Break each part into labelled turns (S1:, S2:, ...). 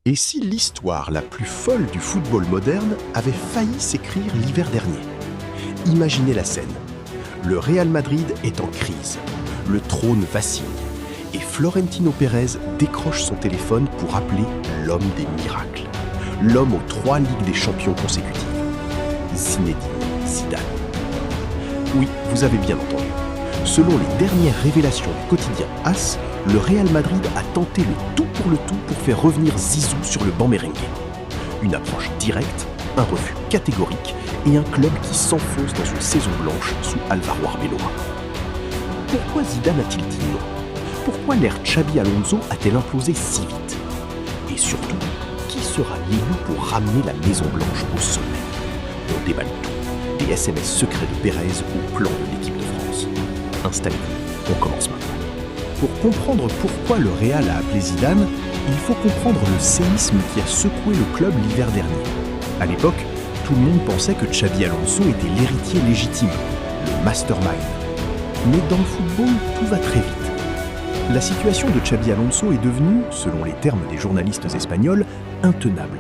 S1: Et si l'histoire la plus folle du football moderne avait failli s'écrire l'hiver dernier? Imaginez la scène. Le Real Madrid est en crise, le trône vacille, et Florentino Pérez décroche son téléphone pour appeler l'homme des miracles, l'homme aux 3 Ligues des Champions consécutives, Zinedine Zidane. Oui, vous avez bien entendu. Selon les dernières révélations du quotidien AS, le Real Madrid a tenté le tout pour faire revenir Zizou sur le banc merengue. Une approche directe, un refus catégorique et un club qui s'enfonce dans une saison blanche sous Álvaro Arbeloa. Pourquoi Zidane a-t-il dit non? Pourquoi l'ère Xabi Alonso a-t-elle implosé si vite? Et surtout, qui sera l'élu pour ramener la Maison Blanche au sommet? On déballe tout, des SMS secrets de Pérez au plan de l'équipe de France. Installez-vous, on commence maintenant. Pour comprendre pourquoi le Real a appelé Zidane, il faut comprendre le séisme qui a secoué le club l'hiver dernier. À l'époque, tout le monde pensait que Xabi Alonso était l'héritier légitime, le mastermind. Mais dans le football, tout va très vite. La situation de Xabi Alonso est devenue, selon les termes des journalistes espagnols, intenable.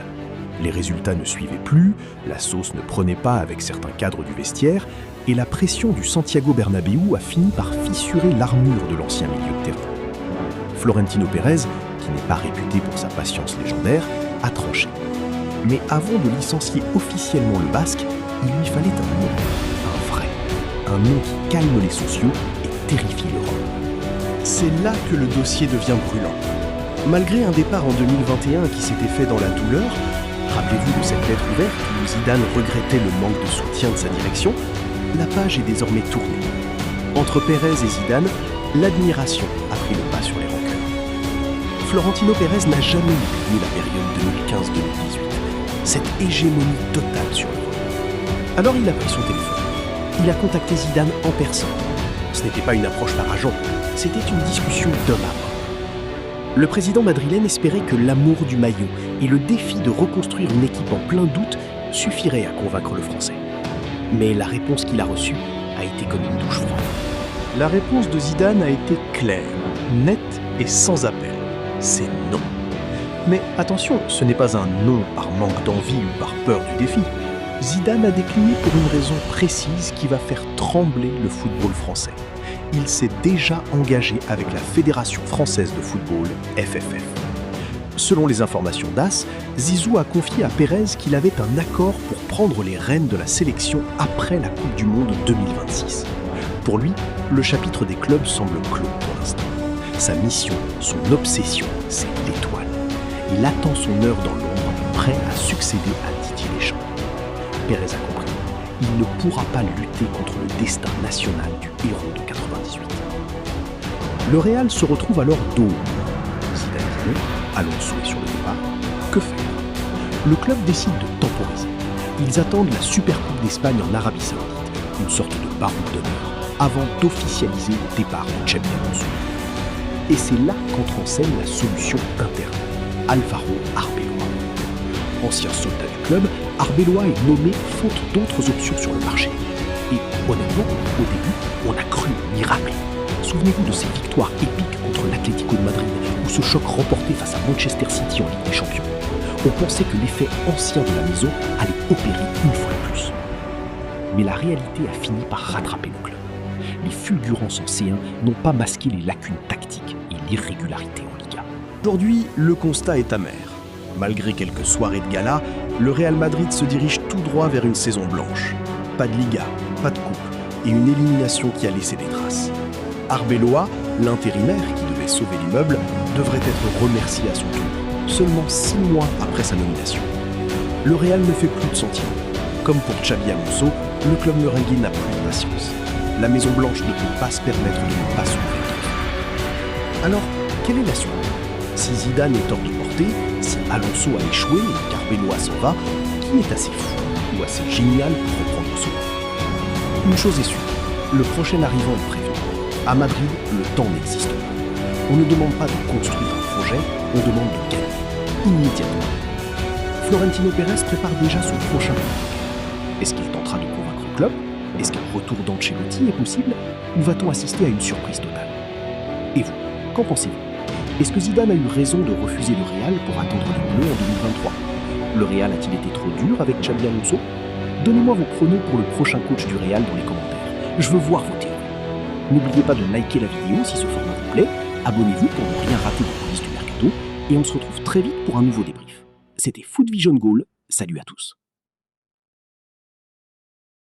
S1: Les résultats ne suivaient plus, la sauce ne prenait pas avec certains cadres du vestiaire, et la pression du Santiago Bernabéu a fini par fissurer l'armure de l'ancien milieu de terrain. Florentino Pérez, qui n'est pas réputé pour sa patience légendaire, a tranché. Mais avant de licencier officiellement le Basque, il lui fallait un nom, un vrai, un nom qui calme les sociaux et terrifie l'Europe. C'est là que le dossier devient brûlant. Malgré un départ en 2021 qui s'était fait dans la douleur, rappelez-vous de cette lettre ouverte où Zidane regrettait le manque de soutien de sa direction, la page est désormais tournée. Entre Pérez et Zidane, l'admiration a pris le pas sur les rancœurs. Florentino Pérez n'a jamais oublié la période 2015-2018, cette hégémonie totale sur l'Europe. Alors il a pris son téléphone. Il a contacté Zidane en personne. Ce n'était pas une approche par agent, c'était une discussion d'homme à homme. Le président madrilène espérait que l'amour du maillot et le défi de reconstruire une équipe en plein doute suffiraient à convaincre le Français. Mais la réponse qu'il a reçue a été comme une douche froide. La réponse de Zidane a été claire, nette et sans appel. C'est non. Mais attention, ce n'est pas un non par manque d'envie ou par peur du défi. Zidane a décliné pour une raison précise qui va faire trembler le football français. Il s'est déjà engagé avec la Fédération française de football, FFF. Selon les informations d'AS, Zizou a confié à Pérez qu'il avait un accord pour prendre les rênes de la sélection après la Coupe du Monde 2026. Pour lui, le chapitre des clubs semble clos pour l'instant. Sa mission, son obsession, c'est l'étoile. Il attend son heure dans l'ombre, prêt à succéder à Didier Deschamps. Pérez a compris. Il ne pourra pas lutter contre le destin national du héros de 98. Le Real se retrouve alors dos au mur. Zidane dit non, Alonso est sur le départ. Que faire? Le club décide de temporiser. Ils attendent la Supercoupe d'Espagne en Arabie Saoudite, une sorte de baroud d'honneur, avant d'officialiser le départ de Xabi Alonso. Et c'est là qu'entre en scène la solution interne, Álvaro Arbeloa. Ancien soldat du club, Arbeloa est nommé faute d'autres options sur le marché. Et honnêtement, au début, on a cru au miracle. Souvenez-vous de ces victoires épiques contre l'Atlético de Madrid ou ce choc remporté face à Manchester City en Ligue des Champions. On pensait que l'effet ancien de la maison allait opérer une fois de plus. Mais la réalité a fini par rattraper le club. Les fulgurances en C1 n'ont pas masqué les lacunes tactiques et l'irrégularité en Liga. Aujourd'hui, le constat est amer. Malgré quelques soirées de gala, le Real Madrid se dirige tout droit vers une saison blanche. Pas de Liga, pas de coupe et une élimination qui a laissé des traces. Arbeloa, l'intérimaire qui devait sauver l'immeuble, devrait être remercié à son tour, seulement 6 mois après sa nomination. Le Real ne fait plus de sentiments. Comme pour Xabi Alonso, le club merengue n'a plus de patience. La Maison Blanche ne peut pas se permettre de ne pas sauver le trophée. Alors, quelle est la suite? Si Zidane est hors de portée, si Alonso a échoué et qu'Arbeloa s'en va, qui est assez fou ou assez génial pour reprendre son nom? Une chose est sûre, le prochain arrivant est prévu. À Madrid, le temps n'existe pas. On ne demande pas de construire un projet, on demande de gagner, immédiatement. Florentino Pérez prépare déjà son prochain move. Est-ce qu'il tentera de convaincre le club? Est-ce qu'un retour d'Ancelotti est possible? Ou va-t-on assister à une surprise totale? Et vous, qu'en pensez-vous? Est-ce que Zidane a eu raison de refuser le Real pour attendre les Bleus en 2023? Le Real a-t-il été trop dur avec Xabi Alonso? Donnez-moi vos pronos pour le prochain coach du Real dans les commentaires. Je veux voir vos théories. N'oubliez pas de liker la vidéo si ce format vous plaît, abonnez-vous pour ne rien rater des coulisses du mercato, et on se retrouve très vite pour un nouveau débrief. C'était Foot Vision Goal, salut à tous.